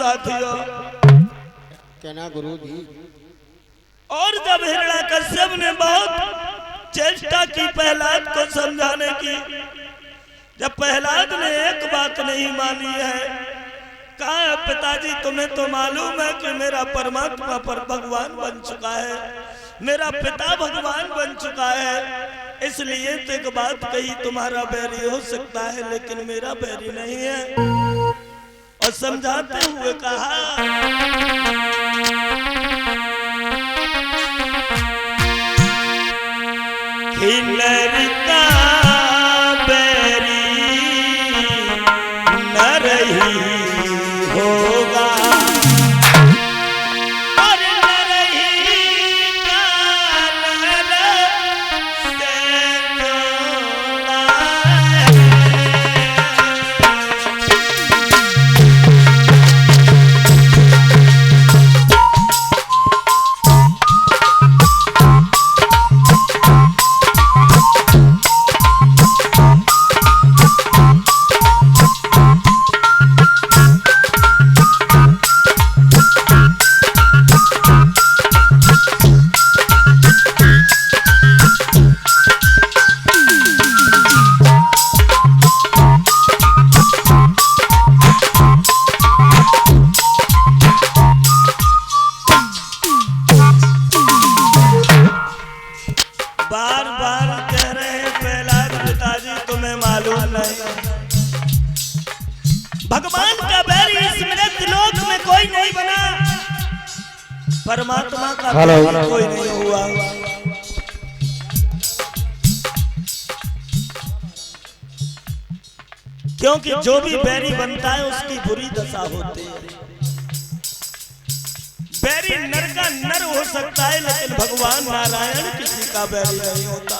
साथियों। कहना गुरु जी। और जब हिरण्यकश्यप ने बहुत चेष्टा की प्रहलाद को समझाने की, जब प्रहलाद ने एक बात नहीं मानी है, कहा पिताजी तुम्हें तो मालूम है कि मेरा परमात्मा पर भगवान बन चुका है, मेरा पिता भगवान बन चुका है, इसलिए तो एक बात कही तुम्हारा बैरी हो सकता है लेकिन मेरा बैरी नहीं है। और समझाते हुए कहा कि नरका बैरी न रही होगा और न रही काल से जोड़ा बार बार कह रहे हैं प्रहलाद पिताजी तुम्हें मालूम नहीं, भगवान का बैरी इस मृत लोक में कोई नहीं बना, परमात्मा का बैरी कोई नहीं हुआ। क्योंकि जो भी बैरी बनता है उसकी बुरी दशा होती है। बैरी नर का नर हो सकता है लेकिन भगवान नारायण किसी का बैरी नहीं होता।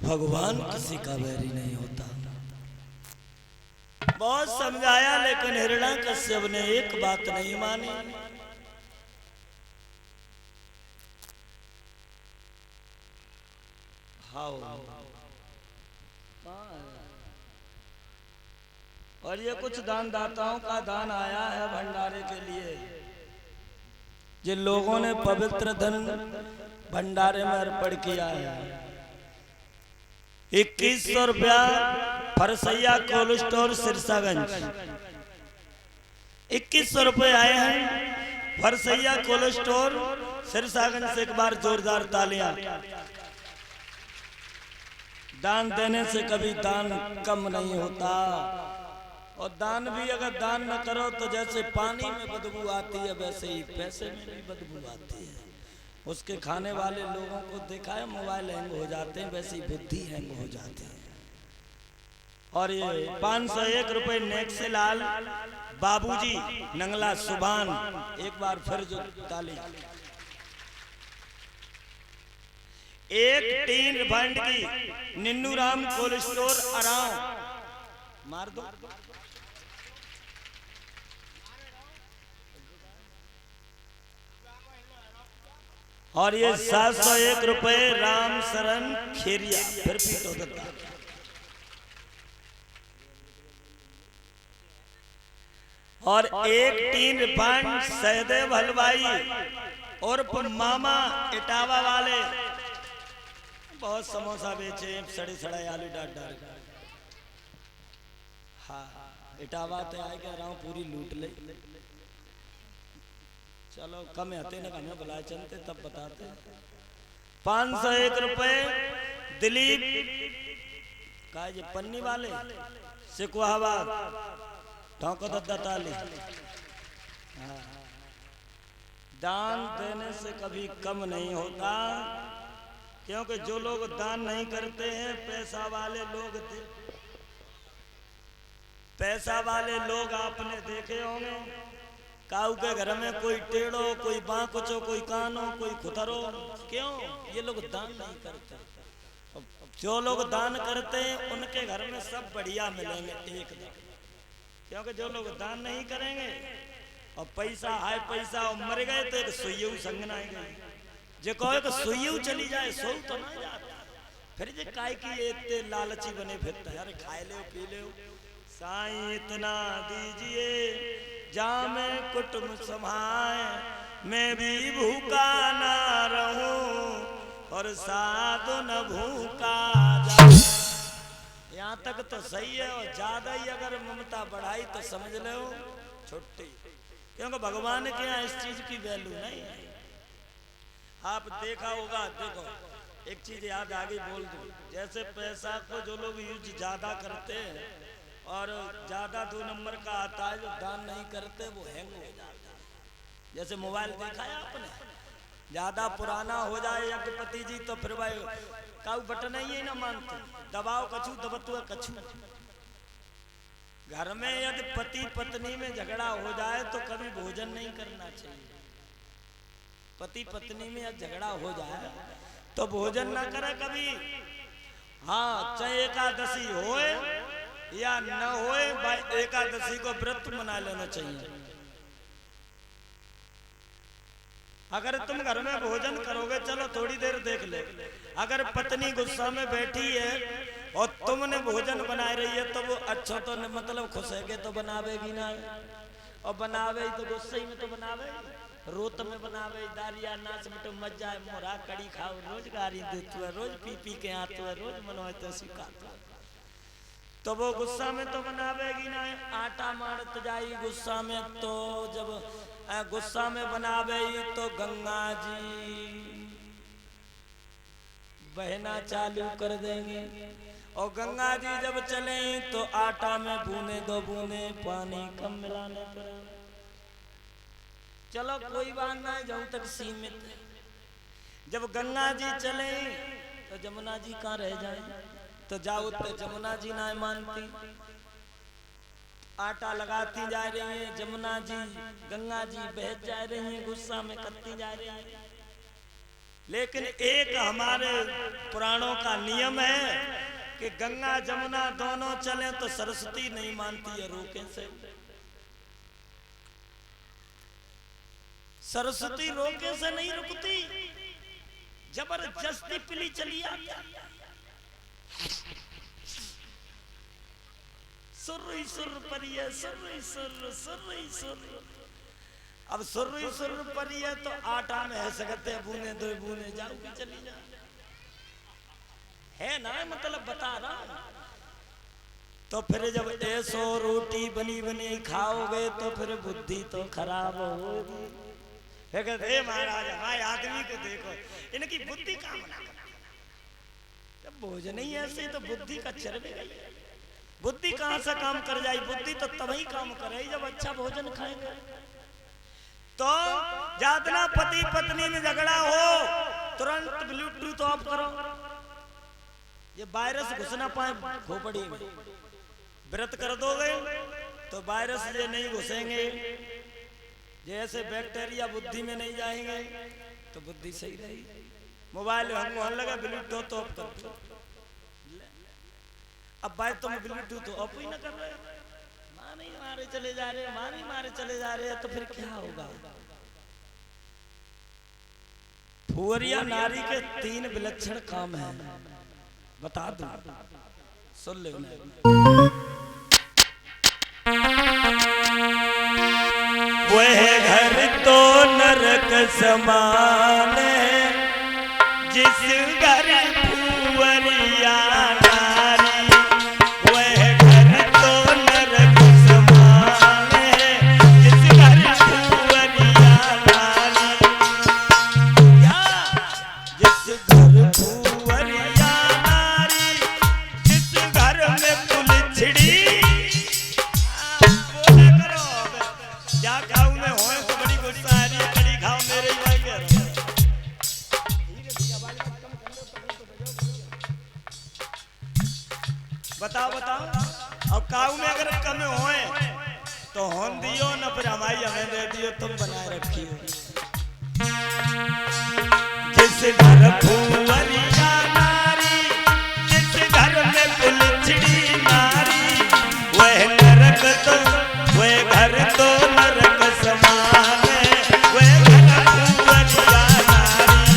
भगवान किसी का बैरी नहीं होता। बहुत समझाया लेकिन हिरण्यकश्यप ने एक बात नहीं मानी। और ये कुछ दानदाताओं का दान आया है भंडारे के लिए, जिन लोगों ने पवित्र धन भंडारे में अर्पण किया है। 2100 रुपया फरसैया कोल्ड स्टोर सिरसागंज, 2100 रुपये आए हैं फरसैया कोल्ड स्टोर सिरसागंज से। एक बार जोरदार तालियां। दान देने से कभी दान कम नहीं होता, और दान भी अगर दान न करो तो जैसे पानी में बदबू आती है वैसे ही पैसे में भी बदबू आती है। उसके खाने वाले लोगों को देखा है मोबाइल हैंग हो जाते हैं, वैसे ही बुद्धि हैंग हो जाती है। और ये 501 रुपए नेक्से लाल बाबूजी नंगला सुभान, एक बार फिर जो ताली। एक टीन रिफाइंड की निन्नू राम कोल्ड स्टोर आराम मार दो। और ये 701 रुपए राम शरण खेरिया, फिर पीटो देता। और एक टीन रिफाइंड सहदेव हलवाई और मामा इटावा वाले बहुत समोसा बेचे, सड़े सड़े आलू डाल डाल। हाँ इटावा तो आए कह रहा हूँ पूरी लूट ले। चलो कम आते ना हमें बुलाए चलते तब बताते। 501 रुपए दिलीप का ये पन्नी वाले सिकुहाबाद ठोको दत्ताली। दान देने से कभी कम नहीं होता, क्योंकि जो लोग दान नहीं करते हैं पैसा वाले लोग आपने देखे होंगे। काऊ के घर में कोई टेढ़ो, कोई बांकुचो, कोई कानो, कोई खुतरो। क्यों? ये लोग दान नहीं करते। जो लोग दान करते हैं उनके घर में सब बढ़िया मिलेंगे एकदम, क्योंकि जो लोग दान नहीं करेंगे और पैसा हाय पैसा और मर गए तो एक सुइयू संग ना गई। जो कहो कि सुइयू चली जाए सो तो ना जाता, फिर जे काय की इतने लालची बने फिरता है। अरे खाए ले पी ले साईं इतना दीजिए जामे कुटुंब समाए, मैं भी भूखा ना रहूं और साधु न भूखा जाए। यहाँ तक तो सही है, और ज्यादा ही अगर ममता बढ़ाई तो समझ लो छुट्टी, क्योंकि भगवान के यहाँ इस चीज की वैल्यू नहीं है। आप देखा होगा, देखो एक चीज याद आ गई बोल दूं, जैसे पैसा को जो लोग यूज ज्यादा करते हैं और ज्यादा 2 नंबर का आता है, जो दान नहीं करते वो हैंग हो जाता है। जैसे मोबाइल देखा है आपने, ज्यादा पुराना हो जाए यज्ञपति जी तो फिर भाई काऊ बटन ही है ना मानते, दबाओ कछू दबतु कछू। घर में यदि पति पत्नी में झगड़ा हो जाए तो कभी भोजन नहीं करना चाहिए। पति पत्नी में यदि झगड़ा हो जाए तो भोजन ना करे कभी। हाँ चाहे एकादशी होए या न होए, भाई एकादशी को व्रत मना लेना चाहिए। अगर तुम घर में भोजन करोगे, चलो थोड़ी देर देख ले, अगर पत्नी गुस्सा में बैठी है और तुमने भोजन बनाए रही है तो वो अच्छा तो मतलब खुश है तो बनावेगी ना, और बनावे तो गुस्से में तो बनावे, रोत में बनावे, दारिया नाच मिटो मजा मोरा कड़ी खाओ, रोज गारी देते है, रोज पी पी के आते है, रोज मनोए तो सिखाते, तो वो गुस्सा में तो बनावेगी ना। आटा मारत जाई गुस्सा में, तो जब गुस्सा में बनावे तो गंगा जी बहना चालू कर देंगे, और गंगा जी जब चले तो आटा में बूंदे 2 बूंदे पानी कम मिलाने पर। चलो कोई बात ना, जब तक सीमित। जब गंगा जी चले तो जमुना जी कहाँ रह जाए, तो जाओ तो जमुना जी ना मानती, आटा लगाती जा रही है जमुना जी, गंगा जी बह जा रही है, गुस्सा में करती जा रही है। लेकिन एक हमारे पुराणों का नियम है कि गंगा जमुना दोनों चले तो सरस्वती नहीं मानती है रोके से। सरस्वती रोके से नहीं रुकती, जबरदस्ती पिली चली आती। सुर्री सुर परिया सुर्री सुर सुर्री सुर। अब सुर्री सुर परिया तो आटा में है सकते बूंदे 2 बूंदे जाओगी चली जा, है ना, मतलब बता रहा। तो फिर जब ऐसो रोटी बनी बनी खाओगे तो फिर बुद्धि तो खराब होगी। हे महाराज हमारे आदमी को देखो, इनकी बुद्धि काम ना करती। जब भोजन ही ऐसे तो बुद्धि का चरबे गई, बुद्धि कहां से काम कर जाए। बुद्धि तो तभी काम करे जब अच्छा भोजन खाएगा। तो जातना पति पत्नी में झगड़ा हो तुरंत ब्लूटूथ ऑफ करो, ये वायरस घुस ना पाए खोपड़ी में। व्रत कर दोगे तो वायरस ये नहीं घुसेंगे, जैसे बैक्टीरिया बुद्धि में नहीं जाएंगे तो बुद्धि सही रहेगी। मोबाइल हमको लगा ब्लूटूथ ऑफ कर दो, अब भाई तुम ब्लूटूथ ऑफ ही ना कर रहे, मारे मारे चले जा रहे, मारे मारे चले जा रहे, तो फिर क्या होगा। फुहरिया नारी के 3 विलक्षण काम है, बता दूं, सुन ले। वह घर तो नरक समान है जिस घर फुहरिया नारी। वह घर तो नरक समान है जिस घर फुहरिया नारी। क्या जिस घर फुहरिया नारी, जिस घर में पुलछड़ी। क्या खाऊं मैं होए तो बड़ी गुस्सा आ रही है, कड़ी खाओ मेरे ही भाई कह रहा हूं। बताओ बताओ, अब काऊ में अगर कम होए तो होन दियो न, फिर हमारी हमें दे दियो, तुम बनाए रखियो। जिस घर फुहरिया नारी, जिस घर में पुलछड़ी नारी, वह नरक तो वह घर तो नरक समान है, वह घर फुहरिया नारी।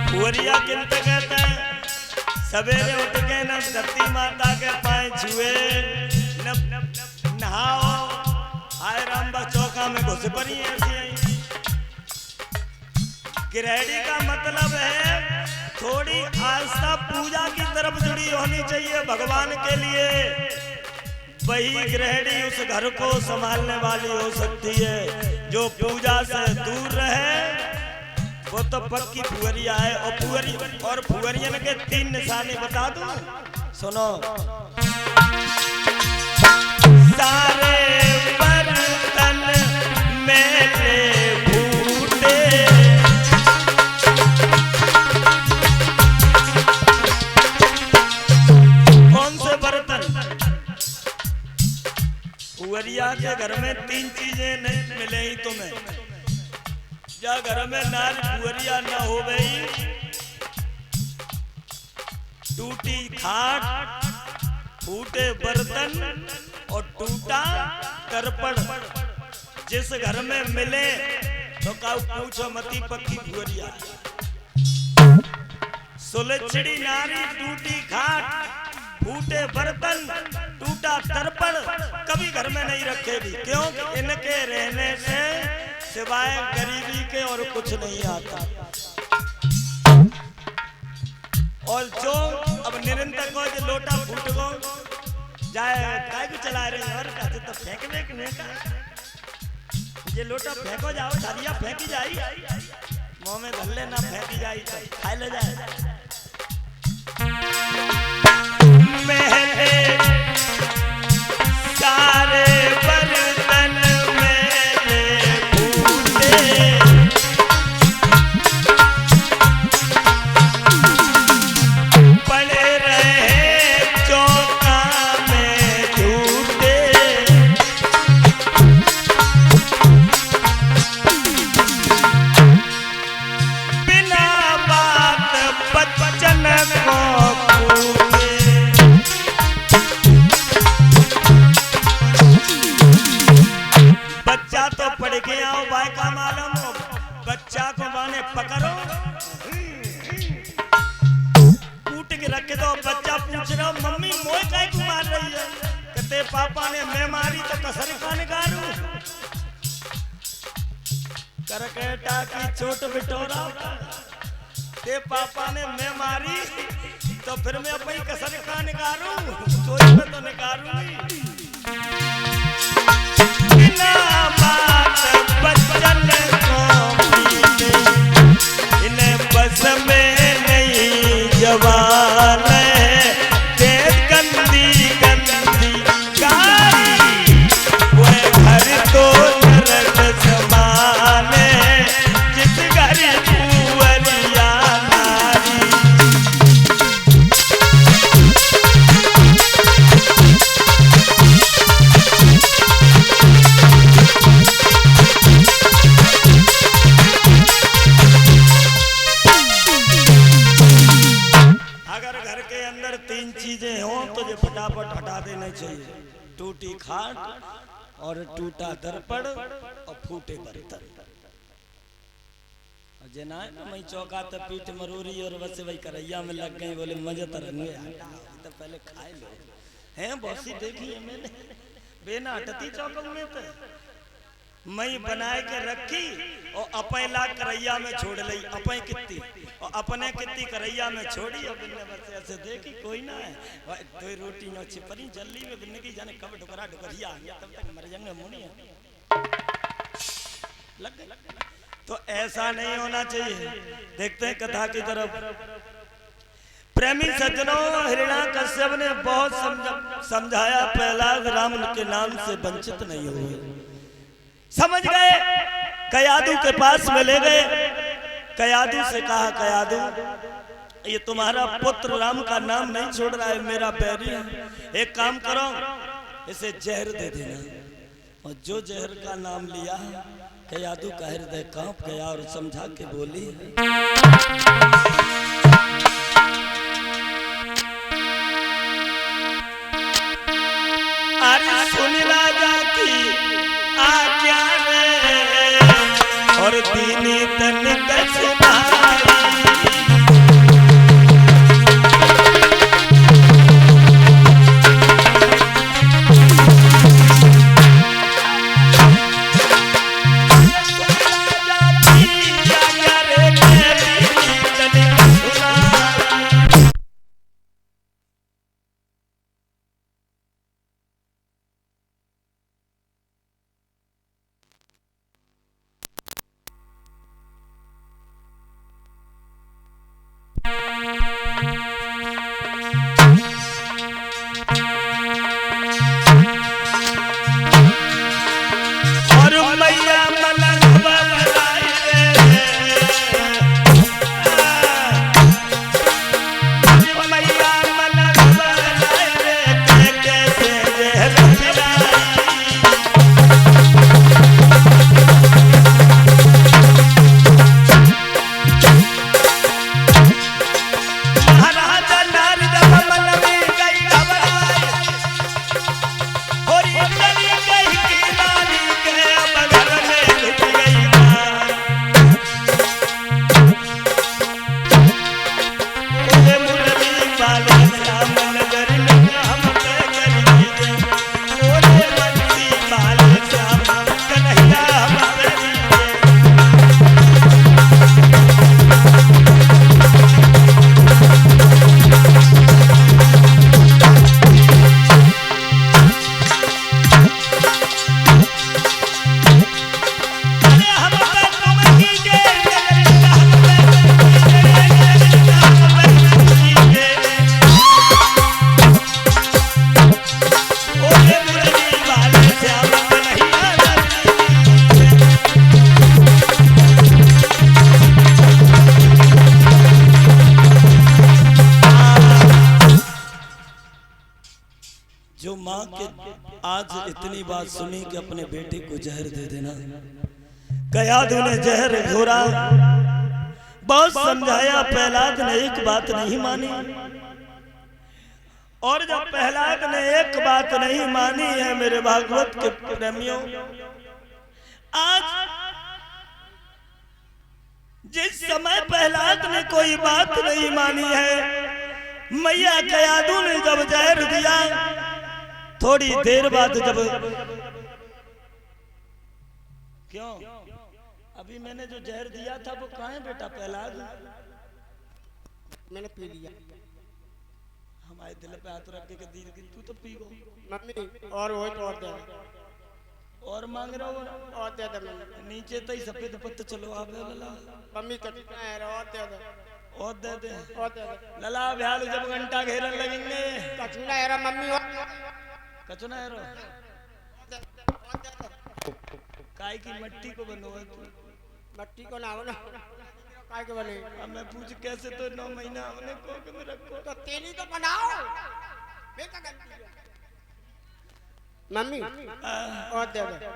फुहरिया किनते कहते हैं? सवेरे उठ के न धरती माता के पाए छुए, न नहाओ, आए राम बस चौका में घुस पड़ी ऐसी आई। गिरहड़ी का मतलब है थोड़ी आस्था पूजा की तरफ जुड़ी होनी चाहिए भगवान के लिए, वही गृहिणी उस घर को संभालने वाली हो सकती है। जो पूजा से दूर रहे वो तो पक्की फुहरिया है। और फुहरियन के 3 निशाने बता दूं, सुनो। सारे बर्तन मेरे फूटे, कौन से बर्तन? फुहरिया के घर में 3 चीजें नहीं मिले ही तुम्हें। या घर में नार फुहरिया न हो गई, टूटी खाट, फूटे बर्तन और टूटा दर्पण जिस घर में मिले तो काऊ पूछो मती पक्की फुहरिया। सुलझड़ी नारी, टूटी खाट, फूटे बर्तन, टूटा दर्पण कभी घर में नहीं रखेगी। क्यों? इनके रहने से सिवाय गरीबी के और कुछ नहीं आता। और जो अब निरंतर को जो लोटा फूट गो जाए काय को चला रहे हैं और कहते तो फेंक दे कि नहीं, ये लोटा फेंको जाओ, धरिया फेंकी जाई, मुंह में धल्ले ना फेंकी जाई तो खाए ले जाए। मेरे सारे बर्तन मेरे फूटे, पड़े रहे चौका में झूठे। बिना बात बच्चन को पूछे, बच्चा तो पढ़ के आओ भाई का मालूम हो, बच्चा को माने पकड़ो कूट के रखे दो। बच्चा पूछ रहा हो मम्मी मोए काहे को मार रही है? कहते पापा ने मैं मारी तो कसर का निकालू। करकेटा की चोट बिटोरा, ते पापा ने मैं मारी तो फिर मैं अपनी कसर का निकालू, चोट में तो निकालूंगी। बिना बात बच्चन को पीते, इन्हें बस में नहीं जवान है, देख गंदी गंदी गाड़ी। वह घर तो नरक समान है जिस घर फुहरिया नारी। फटाफट हटा देना चाहिए, टूटी खाट और टूटा दर्पण और फूटे बर्तन। जना ना मैं चौका तो पीठ मरूरी और बस वही करैया में लग गई बोले मजे तो रंगे तो पहले खाए लो हैं बहुत देखी है मैंने बेना अटती चौक में तो मैं बनाए के रखी और अपने ला करैया में छोड़ ली अपने कित्ती और अपने कित्ती करैया में छोड़ी और बिन्ने बस ऐसे देखी कोई ना है दो रोटी न छिपरी जल्दी में बिन्ने की जाने कब डुकरा डुकरिया आ गया तब तक मर जाएंगे मुनी लग गए तो ऐसा नहीं होना चाहिए। देखते हैं कथा की तरफ। प्रेमी सज्जनों हिरण्याकश्यप ने बहुत समझाया प्रहलाद राम के नाम से वंचित नहीं हुए। समझ गए, कयादू के पास में ले गए। कयादू से कहा कयादू ये तुम्हारा पुत्र राम का नाम नहीं छोड़ रहा है, मेरा बैरी है, एक काम करो इसे जहर दे देना। और जो जहर का नाम लिया कयादू का हृदय कांप गया और समझा के बोली अरे सुन राजा की आज्ञा और दीनी तन इतनी बात सुनी कि अपने बेटे को जहर दे देना। कयादू ने जहर घोरा, बहुत समझाया, प्रहलाद ने एक बात नहीं मानी। और जब प्रहलाद ने एक बात नहीं मानी है मेरे भागवत के प्रेमियों, आज जिस समय प्रहलाद ने कोई बात नहीं मानी है, मैया कयादू ने जब जहर दिया, थोड़ी देर बाद जब क्यों अभी मैंने जो जहर दिया था वो कहाँ है बेटा प्रहलाद? मैंने पी लिया। हमारे दिल पे हाथ रख के दी तू तो पी गो मम्मी और वो तो और दे और मांग रहा हो और दे दे नीचे तो ही सफेद पत्ते चलो आप लला मम्मी कटना है और दे दे और दे दे और दे दे लला भ्याल जब घंटा घेरन लगेंगे कचना है मम्मी कचना है काय की मट्टी को बनोगे तू? मट्टी को ना हो ना काय के बने? अब मैं पूछ कैसे तो 9 महीना हमने कोक में रखो तो तेली तो बनाओ मम्मी और दे दे।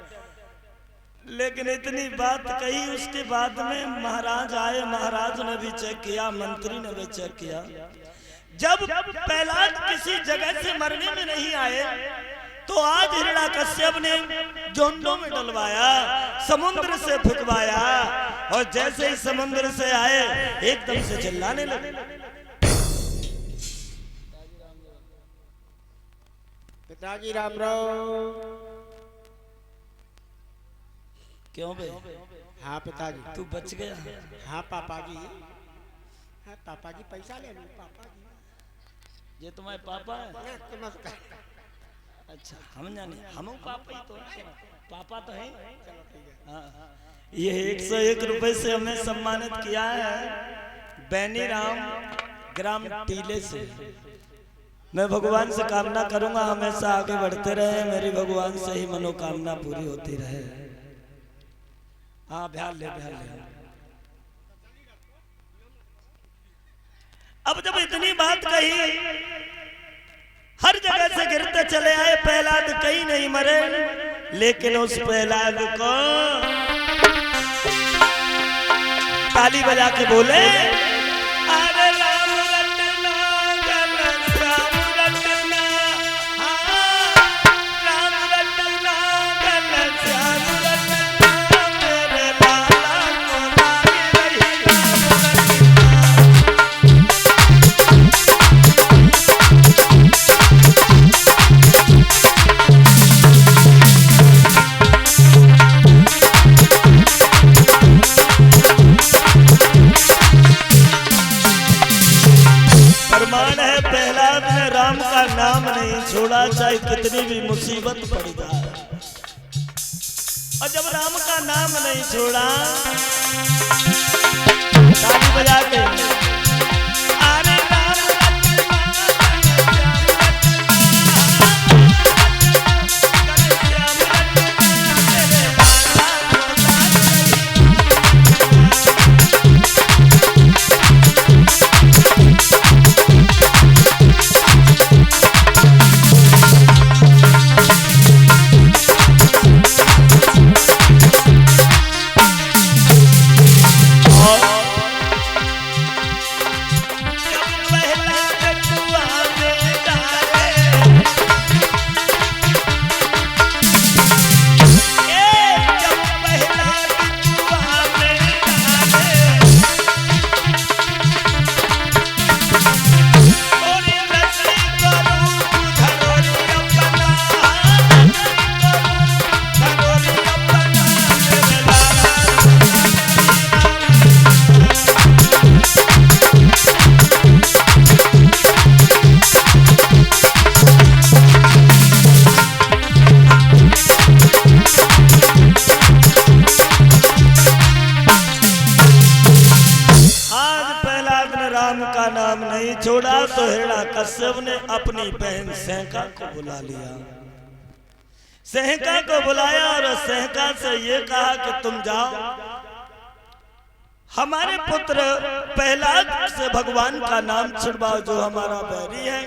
लेकिन इतनी बात कही, उसके बाद में महाराज आए, महाराज ने भी चेक किया, मंत्री ने भी चेक किया। जब प्रहलाद किसी जगह से मरने में नहीं आए तो आज हिरण्याकश्यप ने झुंडों में डलवाया, समुद्र से फुकवाया, और जैसे ही समुद्र से आए एकदम से चिल्लाने लगे। पिताजी राम राम। क्यों बे? हाँ पिताजी। तू बच गया? हाँ पापा जी। हाँ पापा जी पैसा ले लो पापा जी। ये तुम्हारे पापा है? नमस्कार। अच्छा हम जाने हम पापा ही तो हैं। पापा तो हैं। चलो ठीक है। हाँ। ये 101 रुपए से हमें सम्मानित किया है बैनी राम ग्राम टीले से। मैं भगवान से कामना करूंगा हमेशा आगे बढ़ते रहे, मेरी भगवान से ही मनोकामना पूरी होती रहे। हाँ ध्यान ले ध्यान ले। अब जब इतनी बात कही, हर जगह से गिरते चले आए, प्रहलाद कहीं नहीं मरे, लेकिन उस प्रहलाद को ताली बजा के बोले, अरे राम रटना घनश्याम रटना, हाँ राम रटना घनश्याम रटना, मेरे लाला को लागे रही प्रमाण है प्रहलाद ने राम का नाम नहीं छोड़ा, चाहे कितनी भी मुसीबत पड़ जाए। और जब राम का नाम नहीं छोड़ा, ताली बजा के अरे राम छोड़ा तो हिरण्यकश्यप ने अपनी बहन सहका को बुला लिया। सहका को बुलाया और सहका से ये कहा कि तुम जाओ हमारे पुत्र प्रहलाद से भगवान का नाम छुड़वाओ जो हमारा बैरी है।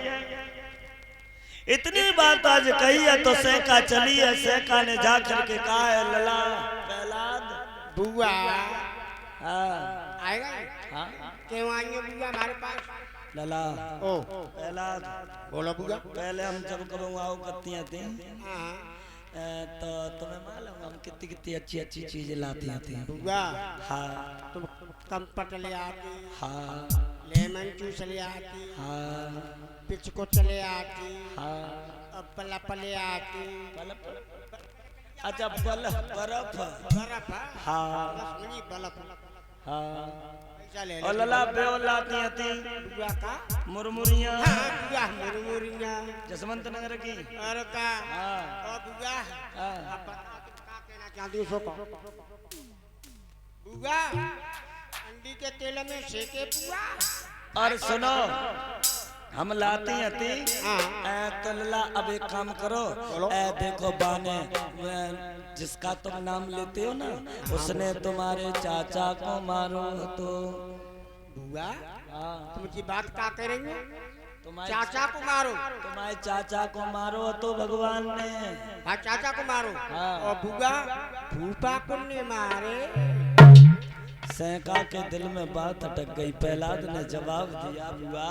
इतनी बात आज कही है तो सहका चली है। सहका ने जा करके कहा है लला प्रहलाद बुआ आएगा। हाँ क्यों आएंगे बुआ हमारे पास? लला ओ प्रहलाद बोलो बुआ। पहले हम जब कब आओ करती थी हाँ तो तुम्हें मालूम हम कितनी कितनी अच्छी अच्छी चीजें लाती थी बुआ। हाँ तुम कंपट ले आती, हाँ लेमन जूस ले आती, हाँ पिचको चले आती, हाँ अब पलप ले आती। अच्छा बर्फ बर्फ हाँ बर्फ हाँ पैसा ले और लला बेव लाती थी बुआ का मुरमुरियाँ बुआ मुरमुरियाँ जसवंत नगर की और का हाँ और बुआ हाँ आप का कहना चाहती हो को बुआ अंडी के तेल में सेके बुआ। और सुनो हम लाती थी हाँ तो लला अब एक काम करो देखो बाने जिसका तुम नाम लेते हो ना उसने तुम्हारे चाचा को मारो तो बुआ हाँ तुमकी बात का करेंगे? तुम्हारे चाचा को मारो। तुम्हारे चाचा को मारो तो भगवान ने हाँ चाचा को मारो। हाँ। और बुआ फूफा को ने मारे। सहका के दिल में बात अटक गई। प्रहलाद ने जवाब दिया बुआ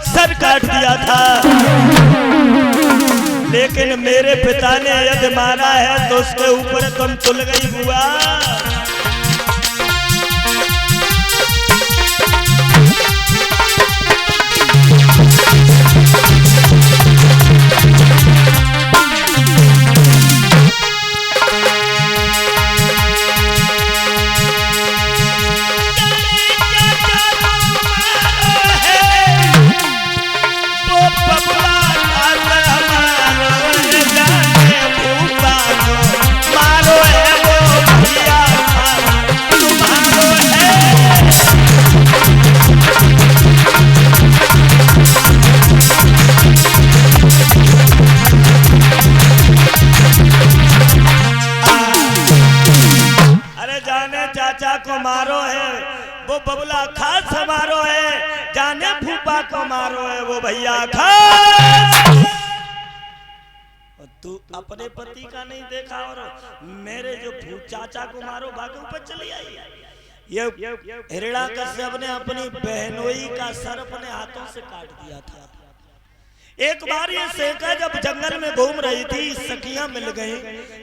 सर काट दिया था, लेकिन मेरे पिता ने यदि मारा है तो उसके ऊपर तुम तुल गई बुआ। चाचा को मारो है वो बबला खास मारो है, जाने फूफा को मारो है वो भैया खास। तू अपने पति का नहीं देखा और मेरे जो चाचा को मारो भागे ऊपर चली आई। ये हिरण्याकश्यप ने अपनी बहनोई का सर अपने हाथों से काट दिया था। एक बार ये सेका जब जंगल में घूम रही थी, सखियां मिल गई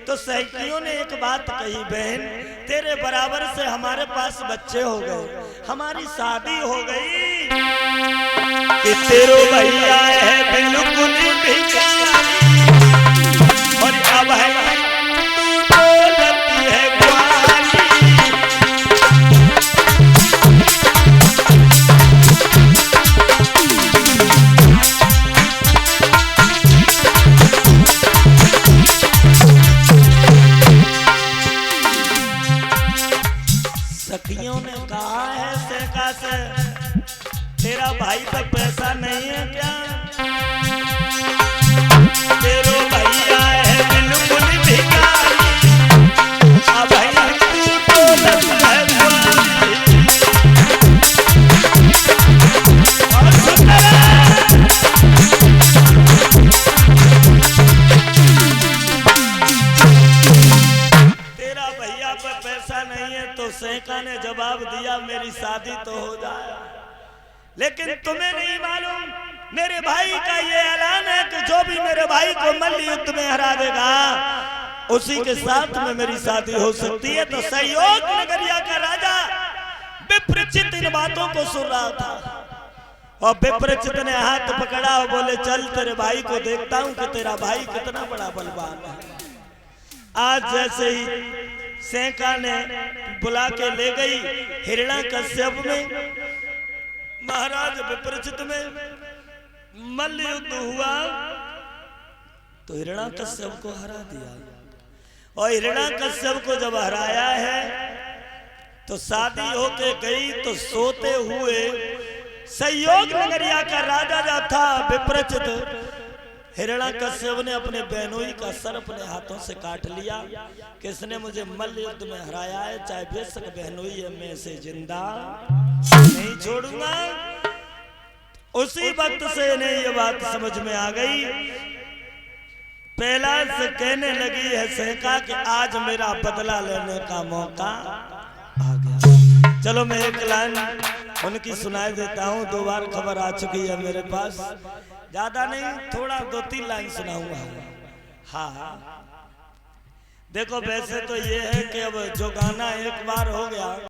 तो सखियों ने एक बात कही, बहन तेरे बराबर से हमारे पास बच्चे हो गए, हमारी शादी हो गई कि तेरो भैया है बिल्कुल भिखारी और अब है बोलती है कुंवारी। सखियों ने कहा है सेका से, तेरा भाई पर पैसा नहीं है क्या? तेरो भैया है बिल्कुल भिखारी, अब है तू बोलत है कुंवारी। और सुंदर तेरा भैया पर पैसा नहीं है तो सेका ने जवाब दिया, मेरी शादी तो हो जाए, लेकिन तुम्हें नहीं मालूम मेरे भाई का ये ऐलान है कि जो भी मेरे भाई को मल्ल युद्ध में हरा देगा उसी के साथ में मेरी शादी हो सकती है। तो सहयोग नगरिया का राजा विप्रचित इन बातों को सुन रहा था और विप्रचित ने हाथ पकड़ा और बोले, चल तेरे भाई को देखता हूं कि तेरा भाई कितना बड़ा बलवान है। आज जैसे ही सेका ने बुला के ले गई हिरण्याकश्यप में, महाराज विप्रचित में मल्ल युद्ध हुआ तो हिरण्याकश्यप को हरा दिया। और हिरण्याकश्यप को जब हराया है तो शादी होके गई तो सोते हुए सहयोग नगरिया का राजा जो था विप्रचित, हिरण्याकश्यप ने अपने बहनोई का सर अपने हाथों से काट लिया। किसने मुझे मल्ल युद्ध में हराया है, चाहे बेशक बहनोई है, मैं इसे जिंदा नहीं छोड़ूंगा। उसी वक्त से इन्हें ये बात समझ में आ गई। पहला से कहने लगी है सेका कि आज मेरा बदला लेने का मौका आ गया। चलो मैं एक लाइन उनकी सुनाई देता हूँ, 2 बार खबर आ चुकी है मेरे पास, ज्यादा नहीं, थोड़ा 2-3 लाइन सुनाऊंगा। हाँ देखो, वैसे तो ये है कि अब जो गाना एक बार हो गया